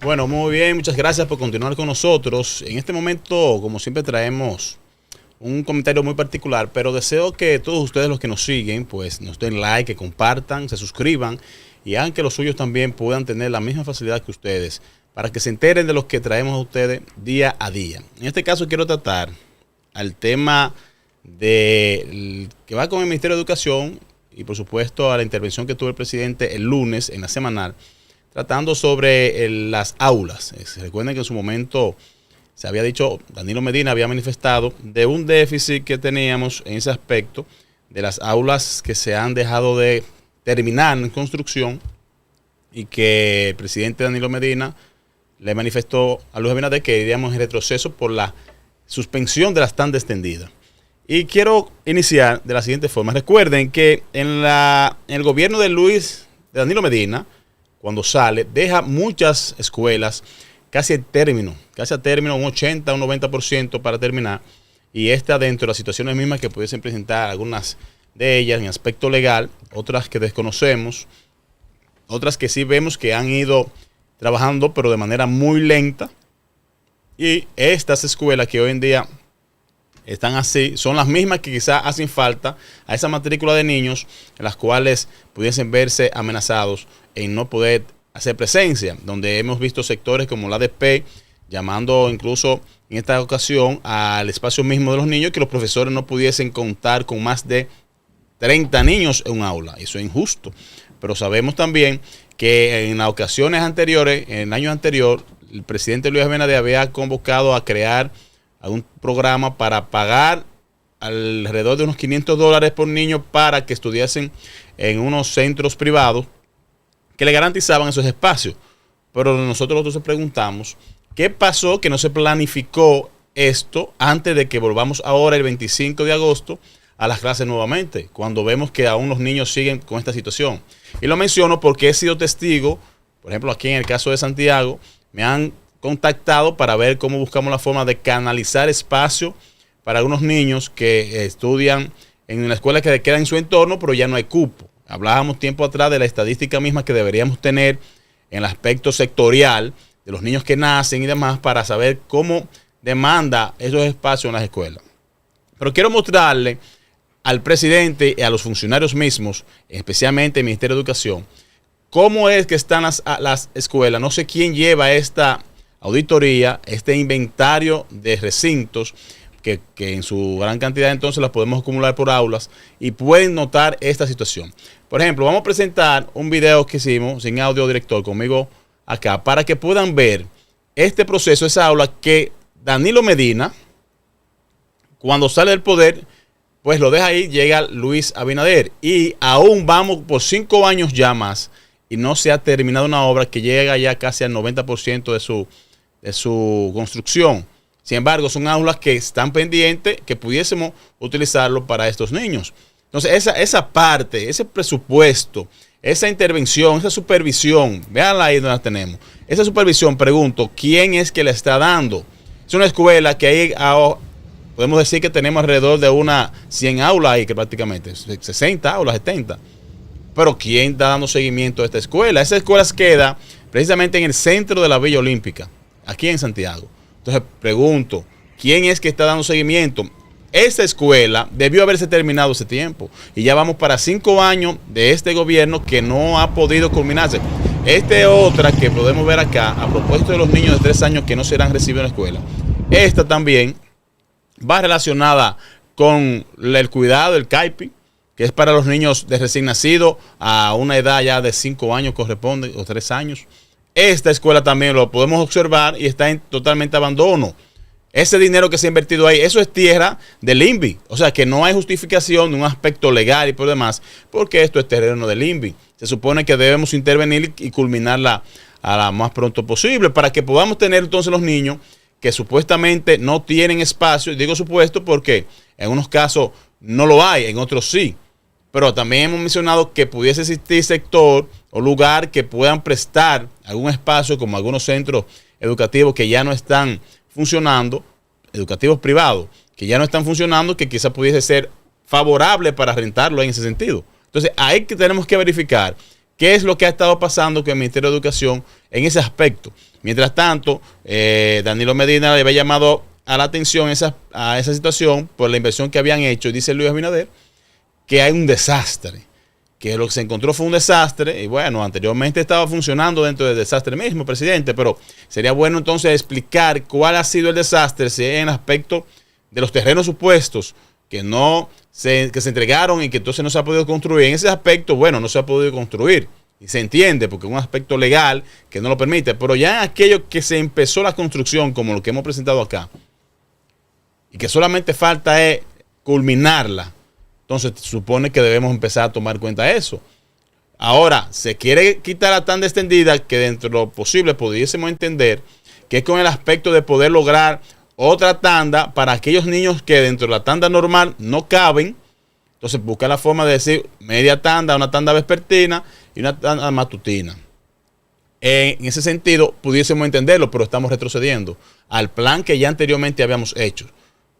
Bueno, muy bien, muchas gracias por continuar con nosotros. En este momento, como siempre, traemos un comentario muy particular, pero deseo que todos ustedes los que nos siguen, pues nos den like, que compartan, se suscriban y hagan que los suyos también puedan tener la misma facilidad que ustedes, para que se enteren de los que traemos a ustedes día a día. En este caso quiero tratar al tema que va con el Ministerio de Educación y por supuesto a la intervención que tuvo el presidente el lunes en la semanal, tratando sobre las aulas. Recuerden que en su momento se había dicho, Danilo Medina había manifestado de un déficit que teníamos en ese aspecto, de las aulas que se han dejado de terminar en construcción, y que el presidente Danilo Medina le manifestó a Luis Abinader que iríamos en retroceso por la suspensión de las tandas extendidas. Y quiero iniciar de la siguiente forma. Recuerden que en el gobierno de Danilo Medina, cuando sale, deja muchas escuelas casi a término, un 80, un 90% para terminar, y está dentro de las situaciones mismas que pudiesen presentar algunas de ellas en aspecto legal, otras que desconocemos, otras que sí vemos que han ido trabajando pero de manera muy lenta, y estas escuelas que hoy en día están así, son las mismas que quizás hacen falta a esa matrícula de niños en las cuales pudiesen verse amenazados en no poder hacer presencia, donde hemos visto sectores como la ADP llamando incluso en esta ocasión al espacio mismo de los niños, que los profesores no pudiesen contar con más de 30 niños en un aula. Eso es injusto, pero sabemos también que en las ocasiones anteriores, en el año anterior, el presidente Luis Abinader había convocado a crear algún programa para pagar alrededor de unos $500 por niño para que estudiasen en unos centros privados que le garantizaban esos espacios. Pero nosotros nos preguntamos, ¿qué pasó que no se planificó esto antes de que volvamos ahora el 25 de agosto a las clases nuevamente, cuando vemos que aún los niños siguen con esta situación? Y lo menciono porque he sido testigo, por ejemplo, aquí en el caso de Santiago, me han contactado para ver cómo buscamos la forma de canalizar espacio para algunos niños que estudian en la escuela que queda en su entorno, pero ya no hay cupo. Hablábamos tiempo atrás de la estadística misma que deberíamos tener en el aspecto sectorial de los niños que nacen y demás, para saber cómo demanda esos espacios en las escuelas. Pero quiero mostrarle al presidente y a los funcionarios mismos, especialmente el Ministerio de Educación, cómo es que están las escuelas. No sé quién lleva esta auditoría, este inventario de recintos, que en su gran cantidad entonces las podemos acumular por aulas, y pueden notar esta situación. Por ejemplo, vamos a presentar un video que hicimos sin audio director conmigo acá, para que puedan ver este proceso, esa aula que Danilo Medina, cuando sale del poder, pues lo deja ahí, llega Luis Abinader, y aún vamos por 5 años ya más, y no se ha terminado una obra que llega ya casi al 90% de su construcción. Sin embargo, son aulas que están pendientes, que pudiésemos utilizarlo para estos niños. Entonces, esa parte, ese presupuesto, esa intervención, esa supervisión, véanla ahí donde la tenemos. Esa supervisión, pregunto, ¿quién es que la está dando? Es una escuela que ahí podemos decir que tenemos alrededor de 100 aulas ahí, que prácticamente 60 aulas, 70. Pero ¿quién está dando seguimiento a esta escuela? Esa escuela queda precisamente en el centro de la Villa Olímpica, aquí en Santiago. Entonces pregunto, ¿quién es que está dando seguimiento? Esta escuela debió haberse terminado ese tiempo, y ya vamos para 5 años de este gobierno que no ha podido culminarse. Esta es otra que podemos ver acá, a propósito de los niños de 3 años que no serán recibidos en la escuela. Esta también va relacionada con el cuidado, el CAIPI, que es para los niños de recién nacido a una edad ya de 5 años corresponde, o 3 años. Esta escuela también lo podemos observar y está en totalmente abandono. Ese dinero que se ha invertido ahí, eso es tierra del INVI. O sea que no hay justificación de un aspecto legal y por demás, porque esto es terreno del INVI. Se supone que debemos intervenir y culminarla a la más pronto posible, para que podamos tener entonces los niños que supuestamente no tienen espacio. Y digo supuesto porque en unos casos no lo hay, en otros sí. Pero también hemos mencionado que pudiese existir sector o lugar que puedan prestar algún espacio, como algunos centros educativos que ya no están funcionando, educativos privados, que ya no están funcionando, que quizás pudiese ser favorable para rentarlo en ese sentido. Entonces, ahí que tenemos que verificar qué es lo que ha estado pasando con el Ministerio de Educación en ese aspecto. Mientras tanto, Danilo Medina le había llamado a la atención a esa situación por la inversión que habían hecho, y dice Luis Abinader que hay un desastre, que lo que se encontró fue un desastre, y bueno, anteriormente estaba funcionando dentro del desastre mismo, presidente, pero sería bueno entonces explicar cuál ha sido el desastre, si en el aspecto de los terrenos supuestos que se entregaron y que entonces no se ha podido construir. En ese aspecto, bueno, no se ha podido construir, y se entiende porque es un aspecto legal que no lo permite, pero ya en aquello que se empezó la construcción, como lo que hemos presentado acá, y que solamente falta es culminarla, entonces se supone que debemos empezar a tomar cuenta de eso. Ahora, se quiere quitar la tanda extendida, que dentro de lo posible pudiésemos entender que es con el aspecto de poder lograr otra tanda para aquellos niños que dentro de la tanda normal no caben. Entonces busca la forma de decir media tanda, una tanda vespertina y una tanda matutina. En ese sentido pudiésemos entenderlo, pero estamos retrocediendo al plan que ya anteriormente habíamos hecho.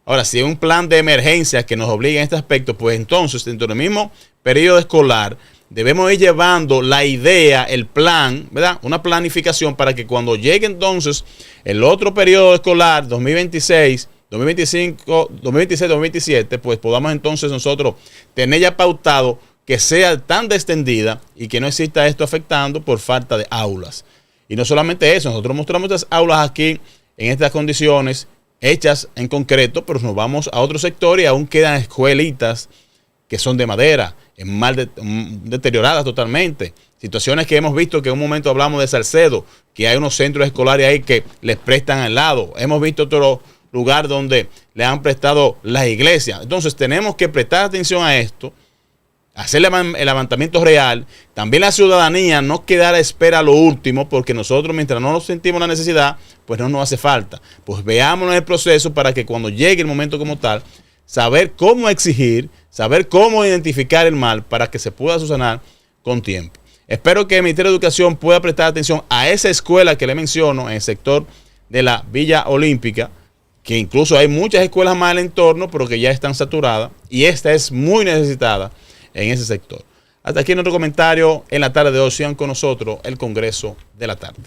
Ahora, si es un plan de emergencia que nos obliga en este aspecto, pues entonces dentro del mismo periodo escolar debemos ir llevando la idea, el plan, ¿verdad? Una planificación para que cuando llegue entonces el otro periodo escolar, 2026, 2025, 2026, 2027, pues podamos entonces nosotros tener ya pautado que sea tan extendida y que no exista esto afectando por falta de aulas. Y no solamente eso, nosotros mostramos estas aulas aquí en estas condiciones hechas en concreto, pero nos vamos a otro sector y aún quedan escuelitas que son de madera, deterioradas totalmente. Situaciones que hemos visto, que en un momento hablamos de Salcedo, que hay unos centros escolares ahí que les prestan al lado. Hemos visto otro lugar donde le han prestado las iglesias. Entonces tenemos que prestar atención a esto, hacer el levantamiento real. También la ciudadanía no quedar a espera a lo último, porque nosotros mientras no nos sentimos la necesidad, pues no nos hace falta. Pues veámonos el proceso para que cuando llegue el momento como tal, saber cómo exigir, saber cómo identificar el mal para que se pueda subsanar con tiempo. Espero que el Ministerio de Educación pueda prestar atención a esa escuela que le menciono en el sector de la Villa Olímpica, que incluso hay muchas escuelas más en el entorno, pero que ya están saturadas, y esta es muy necesitada en ese sector. Hasta aquí nuestro comentario en la tarde de hoy. Sigan con nosotros el Congreso de la Tarde.